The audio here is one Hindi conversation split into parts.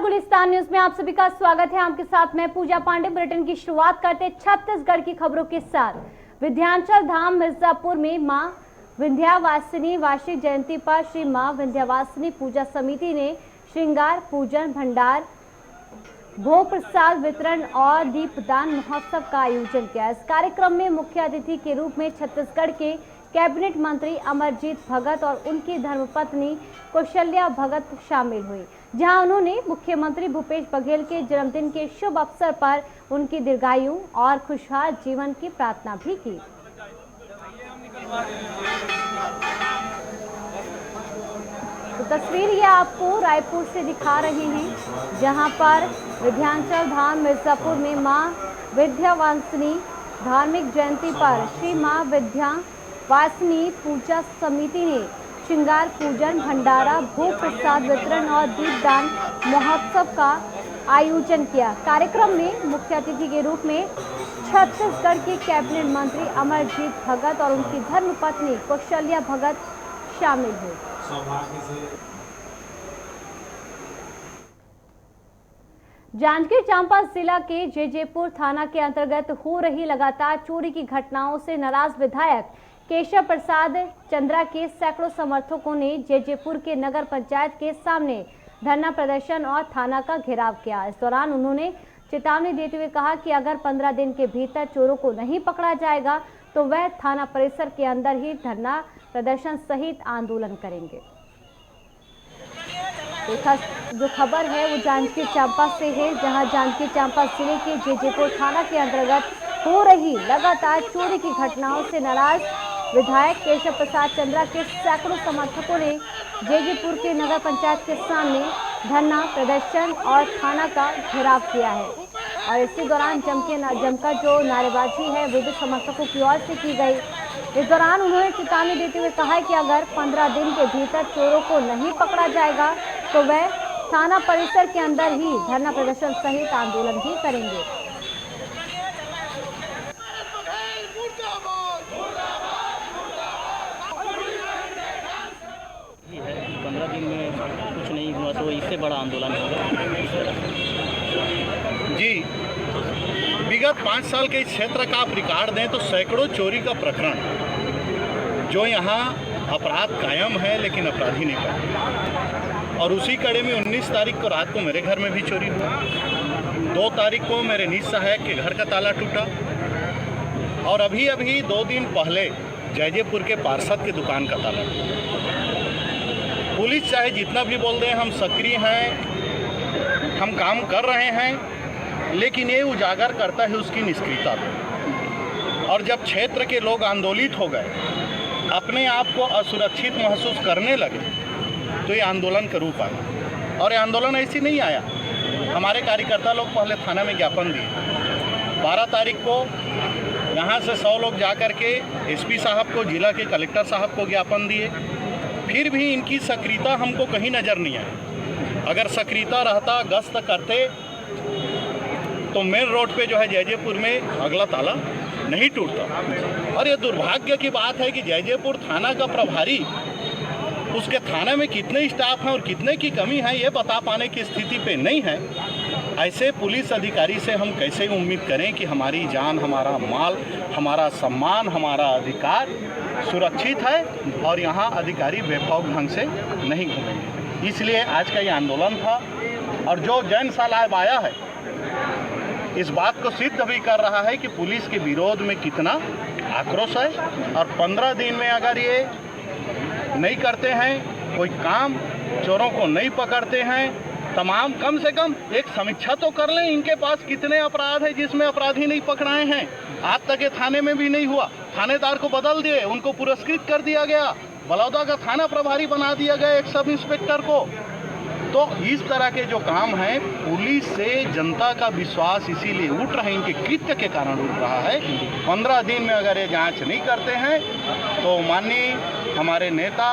गुलिस्तान न्यूज में आप सभी का स्वागत है। आपके साथ मैं पूजा पांडे। बुलेटिन की शुरुआत करते छत्तीसगढ़ की खबरों के साथ। विंध्याचल धाम मिर्जापुर में मां विंध्यवासिनी वार्षिक जयंती पर श्री मां विंध्यवासिनी पूजा समिति ने श्रृंगार पूजन भंडार भोग प्रसाद वितरण और दीपदान महोत्सव का आयोजन किया। इस कार्यक्रम में मुख्य अतिथि के रूप में छत्तीसगढ़ के कैबिनेट मंत्री अमरजीत भगत और उनकी धर्मपत्नी कौशल्या भगत शामिल हुई, जहां उन्होंने मुख्यमंत्री भूपेश बघेल के जन्मदिन के शुभ अवसर पर उनकी दीर्घायु और खुशहाल जीवन की प्रार्थना भी की। तो तस्वीर ये आपको रायपुर से दिखा रहे हैं, जहां पर विंध्याचल धाम मिर्जापुर में मां विंध्यवासिनी धार्मिक जयंती पर श्री मां विंध्यवासिनी पूजा समिति ने श्रृंगार पूजन भंडारा भोग प्रसाद वितरण और दीपदान महोत्सव का आयोजन किया। कार्यक्रम में मुख्य अतिथि के रूप में छत्तीसगढ़ के कैबिनेट मंत्री अमरजीत भगत और उनकी धर्मपत्नी कौशल्या भगत शामिल हुए। जांजगीर चांपा जिला के जेजेपुर थाना के अंतर्गत हो रही लगातार चोरी की घटनाओं से नाराज विधायक केशव प्रसाद चंद्रा के सैकड़ों समर्थकों ने जेजेपुर के नगर पंचायत के सामने धरना प्रदर्शन और थाना का घेराव किया। इस दौरान उन्होंने चेतावनी देते हुए कहा कि अगर 15 दिन के भीतर चोरों को नहीं पकड़ा जाएगा तो वह थाना परिसर के अंदर ही धरना प्रदर्शन सहित आंदोलन करेंगे। जो खबर है वो जांजगीर चांपा से है, जहां जांजगीर चांपा जिले के जेजेपुर थाना के अंतर्गत हो रही लगातार चोरी की घटनाओं से नाराज विधायक केशव प्रसाद चंद्रा के सैकड़ों समर्थकों ने जेजेपुर के नगर पंचायत के सामने धरना प्रदर्शन और थाना का घेराव किया है। और इसी दौरान जमकर जो नारेबाजी है वो भी समर्थकों की ओर से की गई। इस दौरान उन्होंने चेतावनी देते हुए कहा कि अगर 15 दिन के भीतर चोरों को नहीं पकड़ा जाएगा तो वह थाना परिसर के अंदर ही धरना प्रदर्शन सहित आंदोलन भी करेंगे। है 15 दिन में कुछ नहीं हुआ तो इससे बड़ा आंदोलन होगा। जी, विगत 5 साल के इस क्षेत्र का आप रिकॉर्ड दें तो सैकड़ों चोरी का प्रकरण जो यहाँ अपराध कायम है लेकिन अपराधी नहीं पाए। और उसी कड़े में 19 तारीख को रात को मेरे घर में भी चोरी हुआ। 2 तारीख को मेरे निज सहायक के घर का ताला टूटा और अभी 2 दिन पहले जयजेपुर के पार्षद की दुकान का ताला टूटा। पुलिस चाहे जितना भी बोल दें हम सक्रिय हैं, हम काम कर रहे हैं, लेकिन ये उजागर करता है उसकी निष्क्रियता को। और जब क्षेत्र के लोग आंदोलित हो गए, अपने आप को असुरक्षित महसूस करने लगे तो ये आंदोलन का रूप आया। और ये आंदोलन ऐसे नहीं आया, हमारे कार्यकर्ता लोग पहले थाना में ज्ञापन दिए। 12 तारीख को यहाँ से 100 लोग जा कर के एसपी साहब को, जिला के कलेक्टर साहब को ज्ञापन दिए। फिर भी इनकी सक्रियता हमको कहीं नज़र नहीं आई। अगर सक्रियता रहता, गश्त करते तो मेन रोड पे जो है जयजेपुर में अगला ताला नहीं टूटता। और ये दुर्भाग्य की बात है कि जयजेपुर थाना का प्रभारी, उसके थाना में कितने स्टाफ हैं और कितने की कमी है ये बता पाने की स्थिति पे नहीं है। ऐसे पुलिस अधिकारी से हम कैसे उम्मीद करें कि हमारी जान, हमारा माल, हमारा सम्मान, हमारा अधिकार सुरक्षित है और यहाँ अधिकारी बेखौफ ढंग से नहीं घूमेंगे। इसलिए आज का ये आंदोलन था। और जो जन सलाह आया है इस बात को सिद्ध भी कर रहा है कि पुलिस के विरोध में कितना आक्रोश है। और 15 दिन में अगर ये नहीं करते हैं कोई काम, चोरों को नहीं पकड़ते हैं, तमाम कम से कम एक समीक्षा तो कर लें इनके पास कितने अपराध है जिसमें अपराधी नहीं पकड़ाए हैं। आज तक ये थाने में भी नहीं हुआ। थानेदार को बदल दिए, उनको पुरस्कृत कर दिया गया, बलौदा का थाना प्रभारी बना दिया गया एक सब इंस्पेक्टर को। तो इस तरह के जो काम हैं, पुलिस से जनता का विश्वास इसीलिए उठ रहा है, इनके कृत्य के कारण उठ रहा है। 15 दिन में अगर ये जांच नहीं करते हैं तो माननीय हमारे नेता,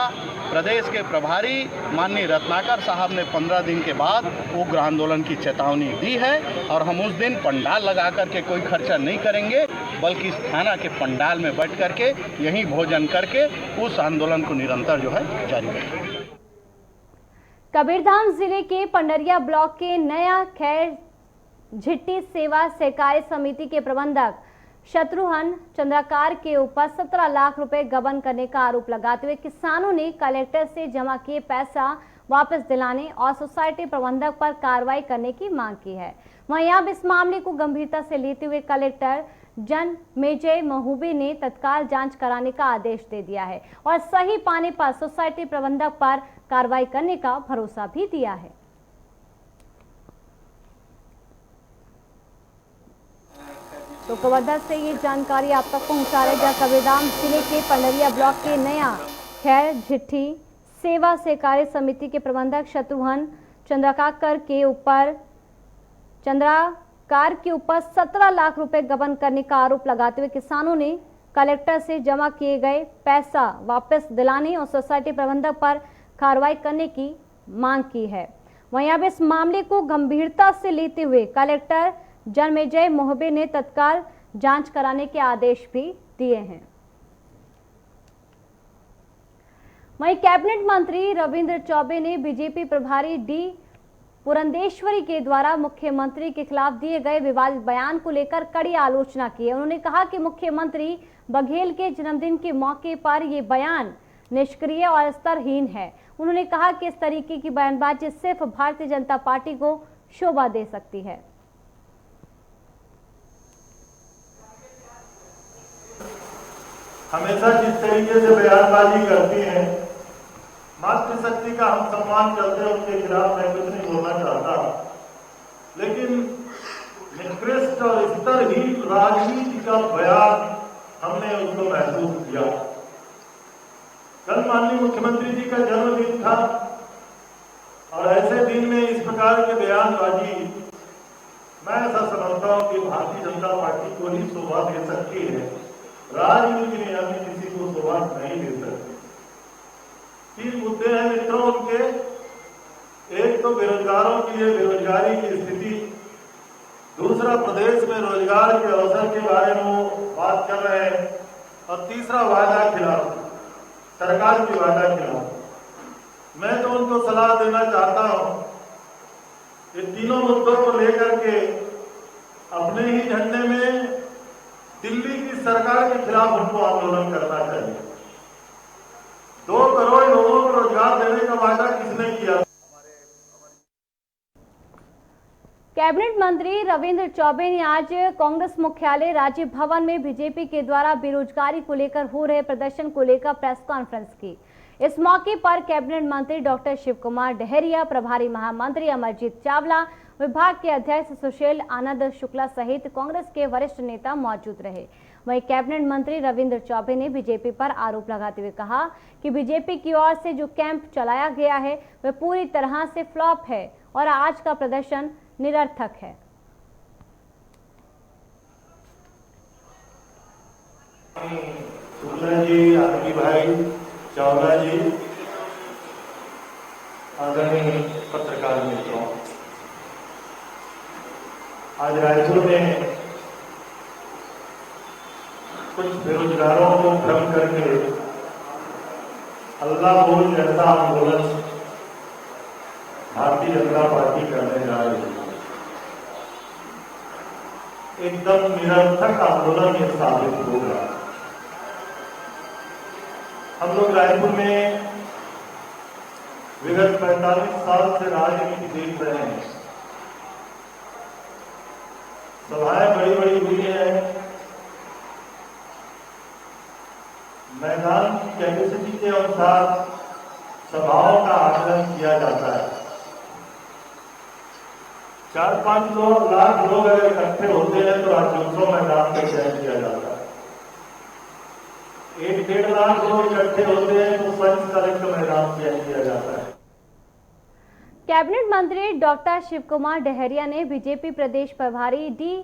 प्रदेश के प्रभारी माननीय रत्नाकर साहब ने 15 दिन के बाद उग्र आंदोलन की चेतावनी दी है। और हम उस दिन पंडाल लगा करके कोई खर्चा नहीं करेंगे, बल्कि इस थाना के पंडाल में बैठ करके यहीं भोजन करके उस आंदोलन को निरंतर जो है जारी रखेंगे। कबीरधाम जिले के पंडरिया ब्लॉक के नया खैर झिट्टी सेवा सहकारी समिति के प्रबंधक शत्रुघ्न चंद्राकार के ऊपर 17 लाख रुपए गबन करने का आरोप लगाते हुए किसानों ने कलेक्टर से जमा किए पैसा वापस दिलाने और सोसाइटी प्रबंधक पर कार्रवाई करने की मांग की है। वहीं अब इस मामले को गंभीरता से लेते हुए कलेक्टर जनमेजय महबूबे ने तत्काल जांच कराने का आदेश दे दिया है और सही पाने पर सोसाइटी प्रबंधक पर कार्रवाई करने का भरोसा भी दिया है। तो कवर्धा से ये जानकारी आप तक पहुंचा रहे जहां कबीरधाम जिले के पंडरिया ब्लॉक के नया खैर झिट्टी सेवा सहकारी समिति के प्रबंधक शत्रुघ्न चंद्राकार के ऊपर 17 लाख रुपए गबन करने का आरोप लगाते हुए किसानों ने कलेक्टर से जमा किए गए पैसा वापस दिलाने और सोसाइटी प्रबंधक पर कार्रवाई करने की मांग की है। वहीं अब इस मामले को गंभीरता से लेते हुए कलेक्टर जनमेजय महबूबे ने तत्काल जांच कराने के आदेश भी दिए हैं। वहीं कैबिनेट मंत्री रविंद्र चौबे ने बीजेपी प्रभारी डी पुरंदेश्वरी के द्वारा मुख्यमंत्री के खिलाफ दिए गए विवादित बयान को लेकर कड़ी आलोचना की है। उन्होंने कहा कि मुख्यमंत्री बघेल के जन्मदिन के मौके पर ये बयान निष्क्रिय और स्तरहीन है। उन्होंने कहा कि इस तरीके की बयानबाजी सिर्फ भारतीय जनता पार्टी को शोभा दे सकती है। हमेशा जिस तरीके से बयानबाजी करती हैं, मातृशक्ति का हम सम्मान करते हैं, उनके खिलाफ मैं कुछ नहीं बोलना चाहता, लेकिन निकृष्ट और स्तरहीन राजनीति का बयान हमने उसको महसूस किया। कल माननीय मुख्यमंत्री जी का जन्मदिन था और ऐसे दिन में इस प्रकार के बयानबाजी मैं ऐसा समझता हूं कि भारतीय जनता पार्टी को ही शोभा दे सकती है, राजनीति में अन्य किसी को शोभा नहीं दे सकती। 3 मुद्दे हैं मित्रों उनके। एक तो बेरोजगारों की बेरोजगारी की स्थिति, दूसरा प्रदेश में रोजगार के अवसर के बारे में वो बात कर रहे हैं, और तीसरा वादा खिलाफ, सरकार की वादा खिलाफ। मैं तो उनको सलाह देना चाहता हूं, ये तीनों मुद्दों को लेकर के अपने ही झंडे में दिल्ली की सरकार के खिलाफ उनको आंदोलन करना चाहिए। 2 करोड़ लोगों को रोजगार देने का वादा किसने किया? कैबिनेट मंत्री रविंद्र चौबे ने आज कांग्रेस मुख्यालय राजीव भवन में बीजेपी के द्वारा बेरोजगारी को लेकर हो रहे प्रदर्शन को लेकर प्रेस कॉन्फ्रेंस की। इस मौके पर कैबिनेट मंत्री डॉक्टर शिव कुमार डहरिया, प्रभारी महामंत्री अमरजीत चावला, विभाग के अध्यक्ष सुशील आनंद शुक्ला सहित कांग्रेस के वरिष्ठ नेता मौजूद रहे। वहीं कैबिनेट मंत्री रविंद्र चौबे ने बीजेपी पर आरोप लगाते हुए कहा कि बीजेपी की ओर से जो कैंप चलाया गया है वह पूरी तरह से फ्लॉप है और आज का प्रदर्शन निरर्थक है। शुक्ला जी, आदमी भाई, चावला जी, आदरणीय पत्रकार मित्रों, आज रायपुर में कुछ बेरोजगारों को भ्रम करके अल्लाह बोल जैसा आंदोलन भारतीय जनता पार्टी करने जा रही है। एकदम निरर्थक आंदोलन ये साबित होगा। हम लोग रायपुर में विगत 45 साल से राजनीति देख रहे हैं। सभाएं बड़ी बड़ी हुई है, मैदान की कैपेसिटी के अनुसार सभाओं का आकलन किया जाता है। 4-5 लाख लोग अगर इकट्ठे होते हैं तो राजस्व मैदान का चयन किया जाता है। 1-1.5 लाख लोग इकट्ठे होते हैं तो पंच कलेक्टर मैदान चयन किया जाता है। कैबिनेट मंत्री डॉक्टर शिव कुमार डहरिया ने बीजेपी प्रदेश प्रभारी डी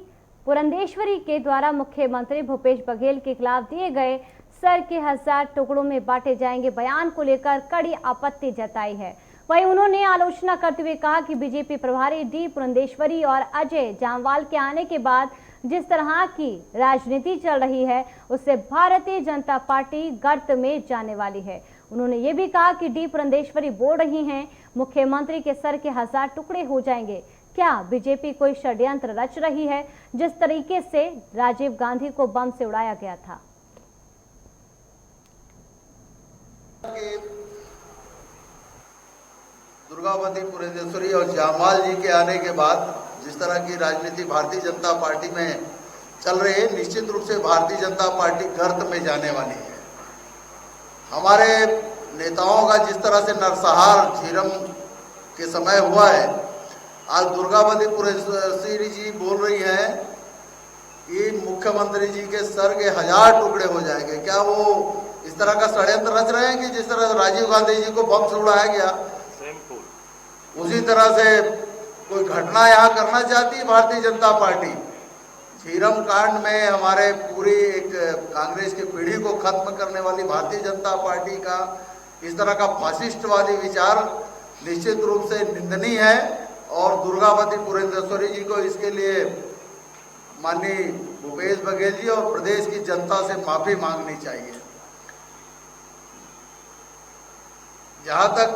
पुरंदेश्वरी के द्वारा मुख्यमंत्री भूपेश बघेल के खिलाफ दिए गए सर के 1000 टुकड़ों में बांटे जाएंगे बयान को लेकर कड़ी आपत्ति जताई है। वहीं उन्होंने आलोचना करते हुए कहा कि बीजेपी प्रभारी डी पुरंदेश्वरी और अजय जामवाल के आने के बाद जिस तरह की राजनीति चल रही है उससे भारतीय जनता पार्टी गर्त में जाने वाली है। उन्होंने ये भी कहा कि डी पुरंदेश्वरी बोल रही हैं मुख्यमंत्री के सर के 1000 टुकड़े हो जाएंगे। क्या बीजेपी कोई षड्यंत्र रच रही है? जिस तरीके से राजीव गांधी को बम से उड़ाया गया था। दुर्गावती पुरंदेश्वरी और जयमाल जी के आने के बाद जिस तरह की राजनीति भारतीय जनता पार्टी में चल रही है, निश्चित रूप से भारतीय जनता पार्टी गर्त में जाने वाली है। हमारे नेताओं का जिस तरह से नरसंहार झीरम के समय हुआ है, आज दुर्गावती पुरंदेश्वरी जी बोल रही हैं कि मुख्यमंत्री जी के सर के 1000 टुकड़े हो जाएंगे। क्या वो इस तरह का षड्यंत्र रच रहे हैं कि जिस तरह राजीव गांधी जी को बम से उड़ाया गया, उसी तरह से कोई घटना यहाँ करना चाहती है भारतीय जनता पार्टी? झीरम कांड में हमारे पूरी एक कांग्रेस की पीढ़ी को खत्म करने वाली भारतीय जनता पार्टी का इस तरह का फासिस्टवादी विचार निश्चित रूप से निंदनीय है और दुर्गावती पुरंदेश्वरी जी को इसके लिए माननीय भूपेश बघेल जी और प्रदेश की जनता से माफी मांगनी चाहिए। जहां तक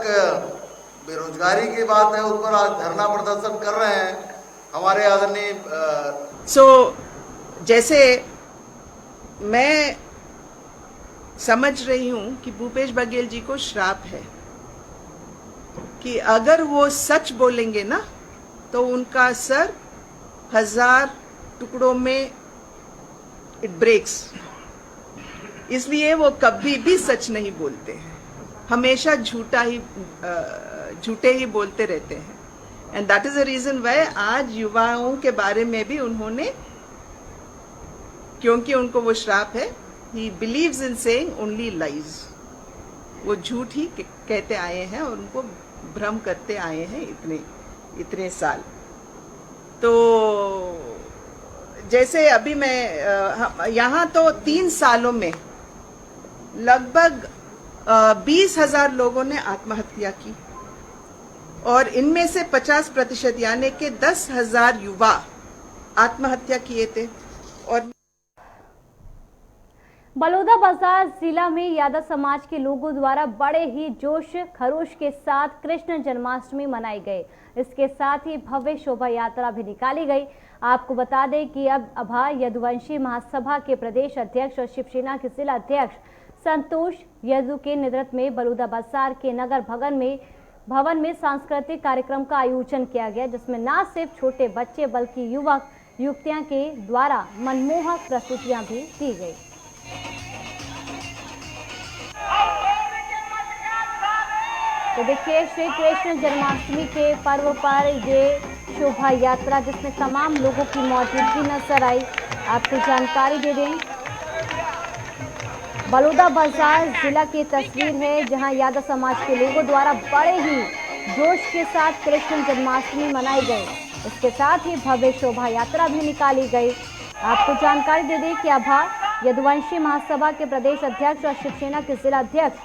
बेरोजगारी की बात है, उस पर आज धरना प्रदर्शन कर रहे हैं हमारे आदरणीय जैसे मैं समझ रही हूं कि भूपेश बघेल जी को श्राप है कि अगर वो सच बोलेंगे ना तो उनका सर 1000 टुकड़ों में इट ब्रेक्स। इसलिए वो कभी भी सच नहीं बोलते हैं, हमेशा झूठे ही बोलते रहते हैं। And that is the reason why आज युवाओं के बारे में भी उन्होंने, क्योंकि उनको वो श्राप है, he believes in saying only lies. वो झूठ ही कहते आए हैं और उनको भ्रम करते आए हैं इतने साल। तो जैसे अभी मैं यहाँ तो 3 सालों में लगभग 20,000 लोगों ने आत्महत्या की और इनमें से 50% यानी कि 10,000 युवा आत्महत्या किए थे। और बलौदाबाजार जिला में यादव समाज के लोगों द्वारा बड़े ही जोश खरोश के साथ कृष्ण जन्माष्टमी मनाई गई। इसके साथ ही भव्य शोभा यात्रा भी निकाली गई। आपको बता दें कि अब अभा यदुवंशी महासभा के प्रदेश अध्यक्ष और शिवसेना के जिला अध्यक्ष संतोष यदु के नेतृत्व में बलौदाबाजार के नगर भवन में सांस्कृतिक कार्यक्रम का आयोजन किया गया, जिसमें न सिर्फ छोटे बच्चे बल्कि युवक युवतियां के द्वारा मनमोहक प्रस्तुतियां भी दी गई। तो देखिए, श्री कृष्ण जन्माष्टमी के पर्व पर ये शोभा यात्रा जिसमें तमाम लोगों की मौजूदगी नजर आई। आपको जानकारी दे दें, बलौदाबाजार जिला की तस्वीर है जहां यादव समाज के लोगों द्वारा बड़े ही जोश के साथ कृष्ण जन्माष्टमी मनाई गई। इसके साथ ही भव्य शोभा यात्रा भी निकाली गई। आपको जानकारी दे दें कि अभा यदुवंशी महासभा के प्रदेश अध्यक्ष और शिवसेना के जिला अध्यक्ष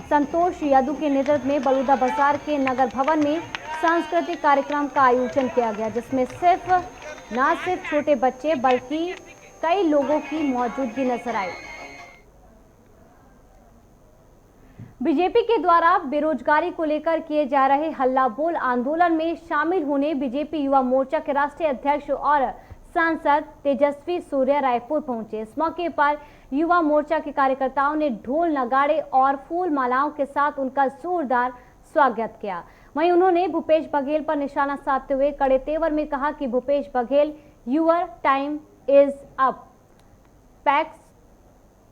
संतोष यादव के नेतृत्व में बलौदाबाजार के नगर भवन में सांस्कृतिक कार्यक्रम का आयोजन किया गया, जिसमें न सिर्फ छोटे बच्चे बल्कि कई लोगों की मौजूदगी नजर आई। बीजेपी के द्वारा बेरोजगारी को लेकर किए जा रहे हल्ला बोल आंदोलन में शामिल होने बीजेपी युवा मोर्चा के राष्ट्रीय अध्यक्ष और सांसद तेजस्वी सूर्या रायपुर पहुंचे। इस मौके पर युवा मोर्चा के कार्यकर्ताओं ने ढोल नगाड़े और फूल मालाओं के साथ उनका जोरदार स्वागत किया। वहीं उन्होंने भूपेश बघेल पर निशाना साधते हुए कड़े तेवर में कहा कि Bhupesh Baghel, your time is up, packs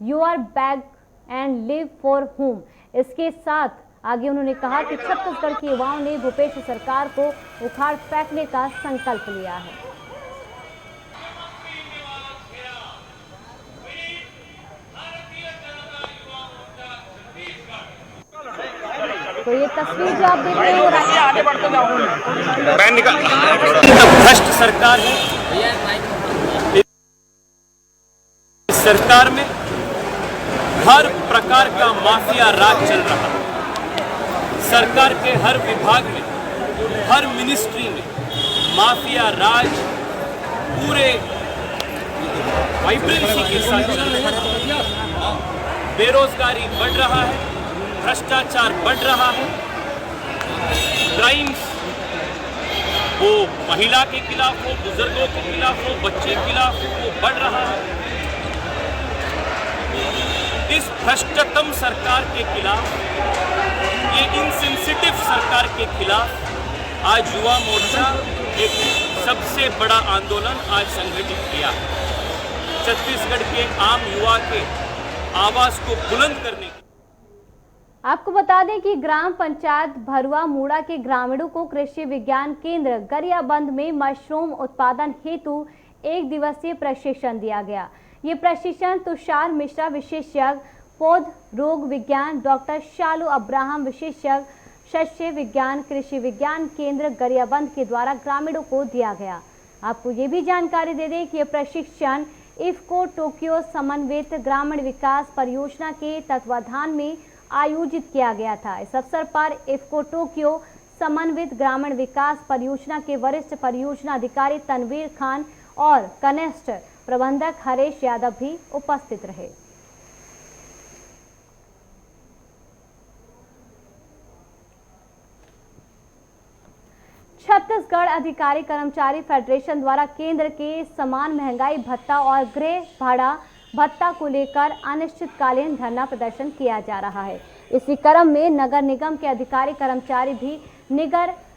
your bag and leave for home. इसके साथ आगे उन्होंने कहा कि छत्तीसगढ़ के युवाओं ने भूपेश सरकार को उखाड़ फेंकने का संकल्प लिया है। तो ये तस्वीर जो आप देख रहे हो, भ्रष्ट सरकार है। इस सरकार में हर प्रकार का माफिया राज चल रहा है। सरकार के हर विभाग में, हर मिनिस्ट्री में माफिया राज पूरे वाइब्रेंसी के साथ चल रहा है। बेरोजगारी बढ़ रहा है, भ्रष्टाचार बढ़ रहा है, क्राइम्स वो महिला के खिलाफ हो, बुजुर्गों के खिलाफ हो, बच्चे के खिलाफ हो, वो बढ़ रहा है। इस भ्रष्टतम सरकार के खिलाफ, ये इनसेंसिटिव सरकार के खिलाफ आज युवा मोर्चा एक सबसे बड़ा आंदोलन आज संगठित किया है। छत्तीसगढ़ के आम युवा के आवाज को बुलंद करने की। आपको बता दें कि ग्राम पंचायत भरुआ मूड़ा के ग्रामीणों को कृषि विज्ञान केंद्र गरियाबंद में मशरूम उत्पादन हेतु 1 दिवसीय प्रशिक्षण दिया गया। ये प्रशिक्षण तुषार मिश्रा विशेषज्ञ पौध रोग विज्ञान, डॉक्टर शालू अब्राहम विशेषज्ञ शस्य विज्ञान कृषि विज्ञान केंद्र गरियाबंद के द्वारा ग्रामीणों को दिया गया। आपको ये भी जानकारी दे दें कि यह प्रशिक्षण इफ्को टोक्यो समन्वित ग्रामीण विकास परियोजना के तत्वाधान में आयोजित किया गया था। इस अवसर पर इफ्को टोक्यो समन्वित ग्रामीण विकास परियोजना के वरिष्ठ परियोजना अधिकारी तनवीर खान और कनिष्ठ प्रबंधक हरेश यादव भी उपस्थित रहे। छत्तीसगढ़ अधिकारी कर्मचारी फेडरेशन द्वारा केंद्र के समान महंगाई भत्ता और गृह भाड़ा भत्ता को लेकर अनिश्चितकालीन धरना प्रदर्शन किया जा रहा है। इसी क्रम में नगर निगम के अधिकारी कर्मचारी भी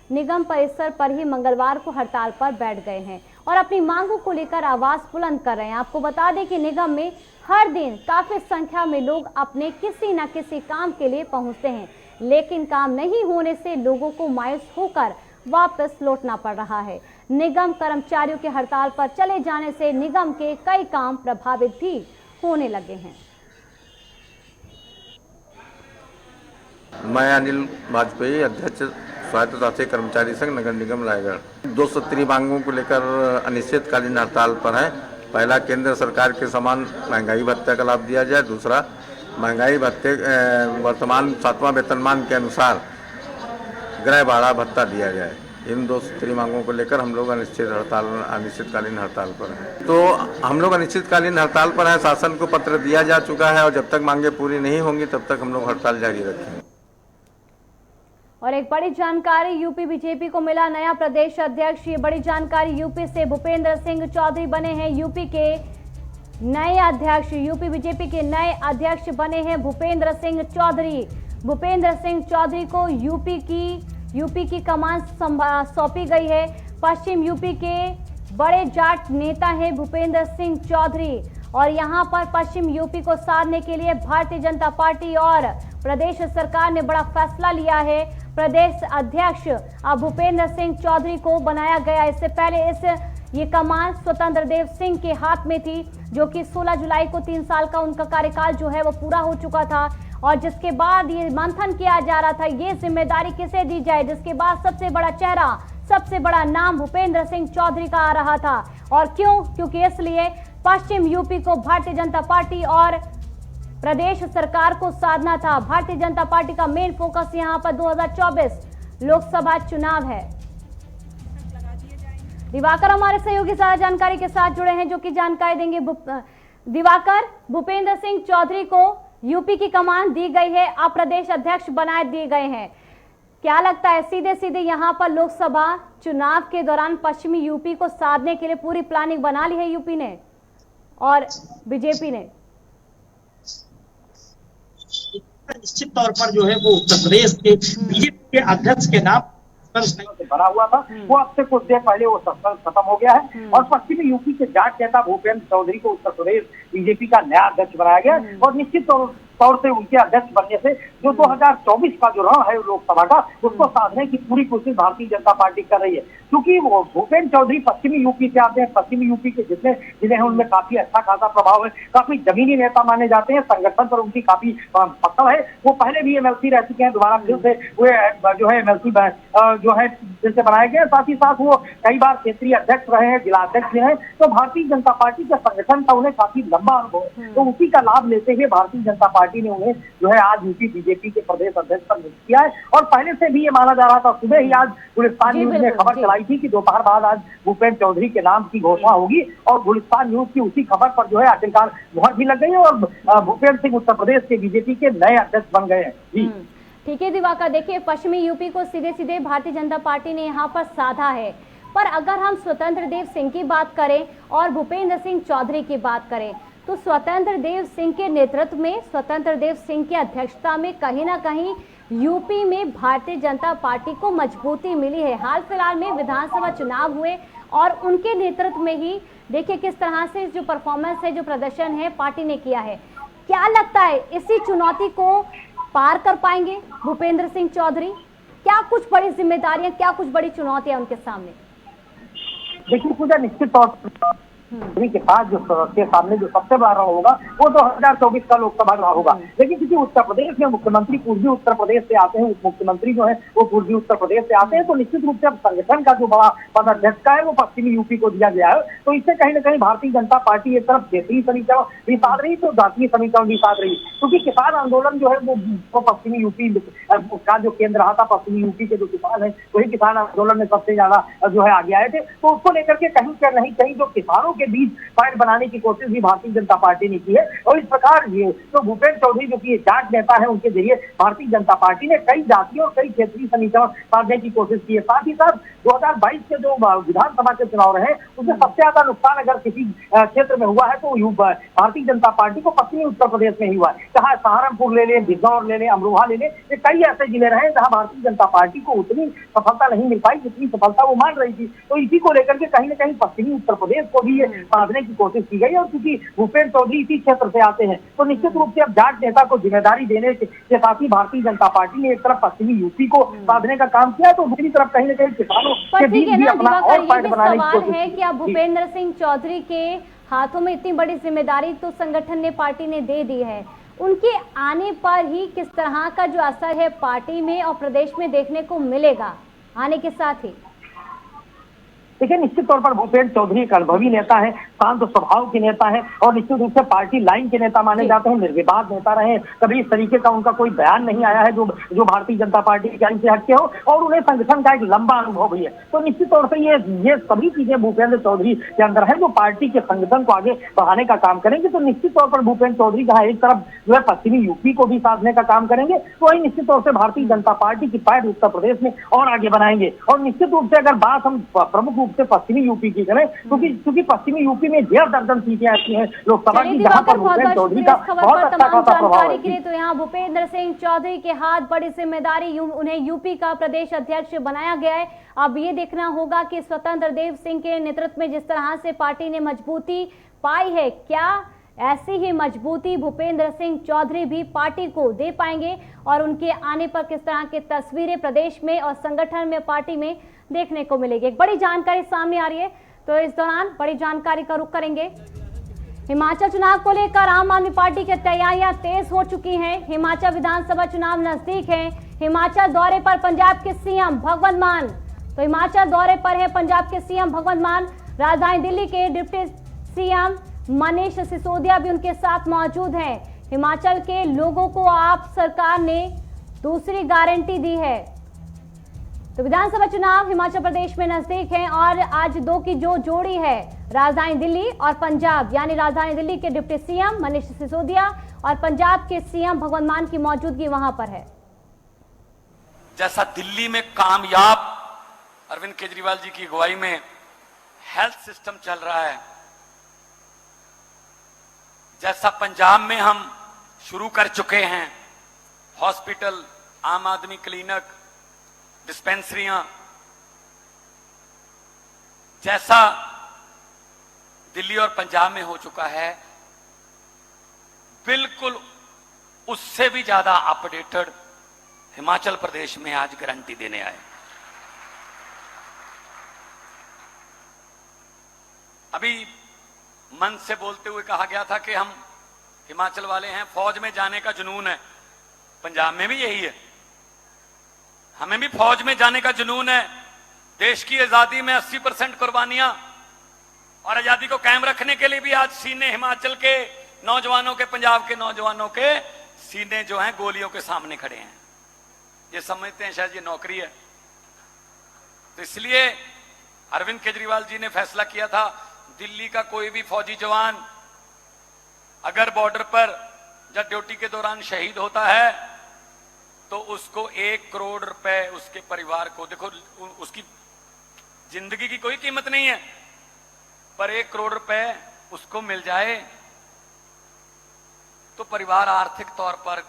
निगम परिसर पर ही मंगलवार को हड़ताल पर बैठ गए हैं और अपनी मांगों को लेकर आवाज बुलंद कर रहे हैं। आपको बता दें कि निगम में हर दिन काफी संख्या में लोग अपने किसी न किसी काम के लिए पहुंचते हैं, लेकिन काम नहीं होने से लोगों को मायूस होकर वापस लौटना पड़ रहा है। निगम कर्मचारियों के हड़ताल पर चले जाने से निगम के कई काम प्रभावित भी होने लगे हैं। मैं अनिल वाजपेयी, अध्यक्ष स्वायत्त शासी कर्मचारी संघ नगर निगम रायगढ़। 270 मांगों को लेकर अनिश्चितकालीन हड़ताल पर है। पहला, केंद्र सरकार के समान महंगाई भत्ते का लाभ दिया जाए। दूसरा, महंगाई भत्ते वर्तमान 7वां वेतनमान के अनुसार गृह भाड़ा भत्ता दिया जाए। इन 270 मांगों को लेकर हम लोग अनिश्चितकालीन हड़ताल पर हैं। तो हम लोग अनिश्चितकालीन हड़ताल पर हैं। शासन को पत्र दिया जा चुका है और जब तक मांगे पूरी नहीं होंगी तब तक हम लोग हड़ताल जारी रखेंगे। और एक बड़ी जानकारी यूपी बीजेपी को मिला नया प्रदेश अध्यक्ष। ये बड़ी जानकारी यूपी से भूपेंद्र सिंह चौधरी बने हैं यूपी के नए अध्यक्ष। यूपी बीजेपी के नए अध्यक्ष बने हैं भूपेंद्र सिंह चौधरी। भूपेंद्र सिंह चौधरी को यूपी की कमान सौंपी गई है। पश्चिम यूपी के बड़े जाट नेता हैं भूपेंद्र सिंह चौधरी और यहां पर पश्चिम यूपी को साधने के लिए भारतीय जनता पार्टी और प्रदेश सरकार ने बड़ा फैसला लिया है। प्रदेश अध्यक्ष अब भूपेंद्र सिंह चौधरी को बनाया गया। इससे पहले ये कमान स्वतंत्र देव सिंह के हाथ में थी, जो कि 16 जुलाई को 3 साल का उनका कार्यकाल जो है वो पूरा हो चुका था और जिसके बाद ये मंथन किया जा रहा था ये जिम्मेदारी किसे दी जाए, जिसके बाद सबसे बड़ा चेहरा, सबसे बड़ा नाम भूपेंद्र सिंह चौधरी का आ रहा था। और क्योंकि इसलिए पश्चिम यूपी को भारतीय जनता पार्टी और प्रदेश सरकार को साधना था। भारतीय जनता पार्टी का मेन फोकस यहां पर 2024 लोकसभा चुनाव है। दिवाकर हमारे सहयोगी सारा जानकारी के साथ जुड़े हैं जो कि जानकारी देंगे। दिवाकर, भूपेंद्र सिंह चौधरी को यूपी की कमान दी गई है, अब प्रदेश अध्यक्ष बनाए दिए गए हैं। क्या लगता है सीधे सीधे यहाँ पर लोकसभा चुनाव के दौरान पश्चिमी यूपी को साधने के लिए पूरी प्लानिंग बना ली है यूपी ने और बीजेपी ने? निश्चित तौर पर जो है वो उत्तर प्रदेश के बीजेपी के अध्यक्ष के नाम बना हुआ था, वो अब से कुछ देर पहले वो सस्पेंस खत्म हो गया है और पश्चिमी यूपी के जाट नेता भूपेंद्र चौधरी को उत्तर प्रदेश बीजेपी का नया अध्यक्ष बनाया गया और निश्चित तौर से उनके अध्यक्ष बनने से जो 2024 का जो रण है लोकसभा का, उसको साधने की पूरी कोशिश भारतीय जनता पार्टी कर रही है। क्योंकि वो भूपेंद्र चौधरी पश्चिमी यूपी से आते हैं, पश्चिमी यूपी के जितने जिले हैं उनमें काफी अच्छा खासा प्रभाव है, काफी जमीनी नेता माने जाते हैं, संगठन पर उनकी काफी पकड़ है। वो पहले भी एमएलसी रह चुके हैं, दोबारा फिर से वो जो है एमएलसी जो है जिनसे बनाए गए, साथ ही साथ वो कई बार क्षेत्रीय अध्यक्ष रहे हैं, जिला अध्यक्ष भी रहे। तो भारतीय जनता पार्टी के संगठन का उन्हें काफी लंबा अनुभव है, तो उसी का लाभ लेते हुए भारतीय जनता पार्टी पार्टी ने उन्हें जो है आज यूपी बीजेपी के प्रदेश अध्यक्ष पर नियुक्त किया है। और पहले से भी ये माना जा रहा था, सुबह ही आज गुलिस्तान न्यूज ने खबर चलाई थी कि दोपहर बाद आज भूपेंद्र चौधरी के नाम की घोषणा होगी, और गुलिस्तान न्यूज की उसी खबर पर जो है आखिरकार मुहर भी लग गई है और भूपेंद्र सिंह उत्तर प्रदेश के बीजेपी के नए अध्यक्ष बन गए हैं। जी ठीक है दिवाकर, देखिए पश्चिमी यूपी को सीधे सीधे भारतीय जनता पार्टी ने यहाँ पर साधा है, पर अगर हम स्वतंत्र देव सिंह की बात करें और भूपेंद्र सिंह चौधरी की बात करें तो स्वतंत्र देव सिंह के नेतृत्व में, स्वतंत्र देव सिंह की अध्यक्षता में कहीं ना कहीं यूपी में भारतीय जनता पार्टी को मजबूती मिली है। हाल फिलहाल में विधानसभा चुनाव हुए और उनके नेतृत्व में ही देखिए किस तरह से जो परफॉर्मेंस है, जो प्रदर्शन है पार्टी ने किया है। क्या लगता है इसी चुनौती को पार कर पाएंगे भूपेंद्र सिंह चौधरी? क्या कुछ बड़ी जिम्मेदारियां, क्या कुछ बड़ी चुनौतियां उनके सामने? देखिए पूजा, निश्चित तौर पर के पास के सामने जो सबसे बड़ा रण होगा वो 2024 का लोकसभा चुनाव होगा। लेकिन क्योंकि उत्तर प्रदेश में मुख्यमंत्री पूर्वी उत्तर प्रदेश से आते हैं, उप मुख्यमंत्री जो है वो पूर्वी उत्तर प्रदेश से आते हैं, तो निश्चित रूप से अब संगठन का जो बड़ा पदाध्यक्ष का है वो पश्चिमी यूपी को दिया गया है। तो इससे कहीं ना कहीं भारतीय जनता पार्टी एक तरफ क्षेत्रीय समीकरण भी साध रही तो जातीय समीकरण भी साध रही, क्योंकि किसान आंदोलन जो है वो पश्चिमी यूपी का जो केंद्र रहा था, पश्चिमी यूपी के जो किसान है वही किसान आंदोलन में सबसे ज्यादा जो है आगे आए थे। तो उसको लेकर के कहीं कहीं जो किसानों के बीच फाइट बनाने की कोशिश भी भारतीय जनता पार्टी ने की है। और इस प्रकार ये तो भूपेंद्र चौधरी जो कि जाट नेता है, उनके जरिए भारतीय जनता पार्टी ने कई जातियों और कई क्षेत्रीय समीकरण साधने की कोशिश की है। साथ ही साथ 2022 के जो विधानसभा के चुनाव रहे उसमें सबसे ज्यादा नुकसान अगर किसी क्षेत्र में हुआ है तो भारतीय जनता पार्टी को पश्चिमी उत्तर प्रदेश में ही हुआ है। चाहे सहारनपुर ले लें, बिजनौर ले लें, अमरोहा ले लें, ये कई ऐसे जिले रहे जहां भारतीय जनता पार्टी को उतनी सफलता नहीं मिल पाई जितनी सफलता वो मान रही थी। तो इसी को लेकर के कहीं ना कहीं पश्चिमी उत्तर प्रदेश को भी ये साधने की कोशिश की गई। और क्योंकि भूपेंद्र चौधरी इसी क्षेत्र से आते हैं तो निश्चित रूप से अब जाट नेता को जिम्मेदारी देने के साथ ही भारतीय जनता पार्टी ने एक तरफ पश्चिमी यूपी को साधने का काम किया, तो दूसरी तरफ कहीं ना कहीं किसानों के बीच भी अपना और फाइट बनाने की कोशिश है। कि अब भूपेंद्र सिंह चौधरी के हाथों में इतनी बड़ी जिम्मेदारी तो संगठन ने, पार्टी ने दे दी है, उनके आने पर ही किस तरह का जो असर है पार्टी में और प्रदेश में देखने को मिलेगा आने के साथ ही? देखिए निश्चित तौर पर भूपेंद्र चौधरी एक अनुभवी नेता है, शांत स्वभाव के नेता है और निश्चित रूप से पार्टी लाइन के नेता माने जाते हैं, निर्विवाद नेता रहे। कभी इस तरीके का उनका कोई बयान नहीं आया है जो भारतीय जनता पार्टी की लाइन से हटके हो, और उन्हें संगठन का एक लंबा अनुभव भी है। तो निश्चित तौर से ये सभी चीजें भूपेंद्र चौधरी के अंदर है जो पार्टी के संगठन को आगे बढ़ाने का काम करेंगे। तो निश्चित तौर पर भूपेंद्र चौधरी जहाँ एक तरफ जो है पश्चिमी यूपी को भी साधने का काम करेंगे, तो वही निश्चित तौर से भारतीय जनता पार्टी की पैठ उत्तर प्रदेश में और आगे बनाएंगे। और निश्चित रूप से अगर बात हम प्रमुख रूप से पश्चिमी यूपी की करें, क्योंकि पश्चिमी यूपी में 1.5 दर्जन सीटें ऐसी हैं लोकसभा की जहां पर भूपेंद्र चौधरी का बहुत अच्छा खासा प्रभाव है। तो यहाँ भूपेंद्र सिंह चौधरी के हाथ बड़ी जिम्मेदारी, उन्हें यूपी का प्रदेश अध्यक्ष बनाया गया है। अब ये देखना होगा कि स्वतंत्र देव सिंह के नेतृत्व में जिस तरह से पार्टी ने मजबूती पाई है, क्या ऐसी ही मजबूती भूपेंद्र सिंह चौधरी भी पार्टी को दे पाएंगे और उनके आने पर किस तरह की तस्वीरें प्रदेश में और संगठन में, पार्टी में देखने को मिलेगी। एक बड़ी जानकारी सामने आ रही है, तो इस दौरान बड़ी जानकारी का रुख करेंगे। हिमाचल चुनाव को लेकर आम आदमी पार्टी की तैयारियां तेज हो चुकी हैं। हिमाचल विधानसभा चुनाव नजदीक है। हिमाचल दौरे पर पंजाब के सीएम भगवंत मान, तो हिमाचल दौरे पर है पंजाब के सीएम भगवंत मान। राजधानी दिल्ली के डिप्टी सीएम मनीष सिसोदिया भी उनके साथ मौजूद हैं। हिमाचल के लोगों को आप सरकार ने दूसरी गारंटी दी है। तो विधानसभा चुनाव हिमाचल प्रदेश में नजदीक है और आज दो की जो जोड़ी है, राजधानी दिल्ली और पंजाब, यानी राजधानी दिल्ली के डिप्टी सीएम मनीष सिसोदिया और पंजाब के सीएम भगवंत मान की मौजूदगी वहां पर है। जैसा दिल्ली में कामयाब अरविंद केजरीवाल जी की अगुवाई में हेल्थ सिस्टम चल रहा है, जैसा पंजाब में हम शुरू कर चुके हैं हॉस्पिटल, आम आदमी क्लिनिक, डिस्पेंसरियां, जैसा दिल्ली और पंजाब में हो चुका है, बिल्कुल उससे भी ज्यादा अपडेटेड हिमाचल प्रदेश में आज गारंटी देने आए। अभी मन से बोलते हुए कहा गया था कि हम हिमाचल वाले हैं, फौज में जाने का जुनून है। पंजाब में भी यही है, हमें भी फौज में जाने का जुनून है। देश की आजादी में 80% कुर्बानियां और आजादी को कायम रखने के लिए भी आज सीने हिमाचल के नौजवानों के, पंजाब के नौजवानों के सीने जो हैं गोलियों के सामने खड़े हैं। ये समझते हैं शायद ये नौकरी है। तो इसलिए अरविंद केजरीवाल जी ने फैसला किया था, दिल्ली का कोई भी फौजी जवान अगर बॉर्डर पर जब ड्यूटी के दौरान शहीद होता है तो उसको 1 करोड़ रुपए उसके परिवार को, देखो उसकी जिंदगी की कोई कीमत नहीं है, पर 1 करोड़ रुपए उसको मिल जाए तो परिवार आर्थिक तौर पर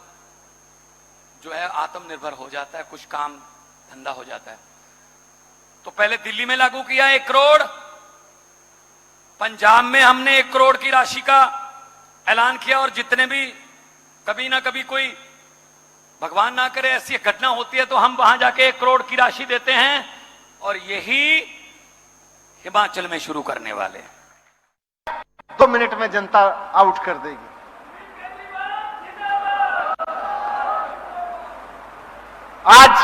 जो है आत्मनिर्भर हो जाता है, कुछ काम धंधा हो जाता है। तो पहले दिल्ली में लागू किया 1 करोड़, पंजाब में हमने 1 करोड़ की राशि का ऐलान किया, और जितने भी कभी ना कभी कोई भगवान ना करे ऐसी घटना होती है तो हम वहां जाके 1 करोड़ की राशि देते हैं, और यही हिमाचल में शुरू करने वाले हैं। 2 मिनट में जनता आउट कर देगी। आज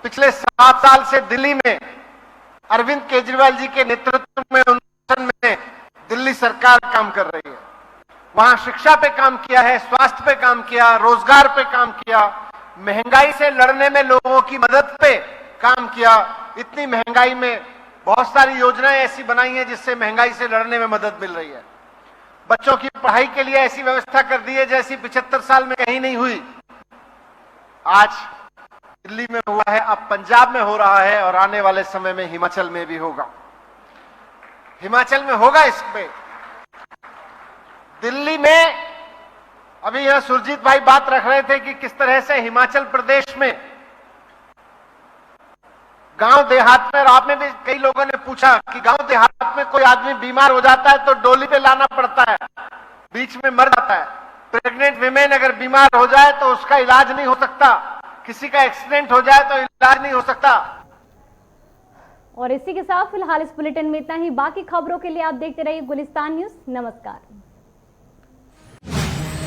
पिछले 7 साल से दिल्ली में अरविंद केजरीवाल जी के नेतृत्व में में दिल्ली सरकार काम कर रही है। वहां शिक्षा पे काम किया है, स्वास्थ्य पे काम किया, रोजगार पे काम किया, महंगाई से लड़ने में लोगों की मदद पे काम किया। इतनी महंगाई में बहुत सारी योजनाएं ऐसी बनाई हैं जिससे महंगाई से लड़ने में मदद मिल रही है। बच्चों की पढ़ाई के लिए ऐसी व्यवस्था कर दी है जैसी 75 साल में कहीं नहीं हुई। आज दिल्ली में हुआ है, अब पंजाब में हो रहा है, और आने वाले समय में हिमाचल में भी होगा। हिमाचल में होगा इसमें। दिल्ली में अभी यहां सुरजीत भाई बात रख रहे थे कि किस तरह से हिमाचल प्रदेश में गांव देहात में, और आपने भी कई लोगों ने पूछा कि गांव देहात में कोई आदमी बीमार हो जाता है तो डोली पे लाना पड़ता है, बीच में मर जाता है। प्रेग्नेंट विमेन अगर बीमार हो जाए तो उसका इलाज नहीं हो सकता, किसी का एक्सीडेंट हो जाए तो इलाज नहीं हो सकता। और इसी के साथ फिलहाल इस बुलेटिन में इतना ही। बाकी खबरों के लिए आप देखते रहिए गुलिस्तान न्यूज। नमस्कार।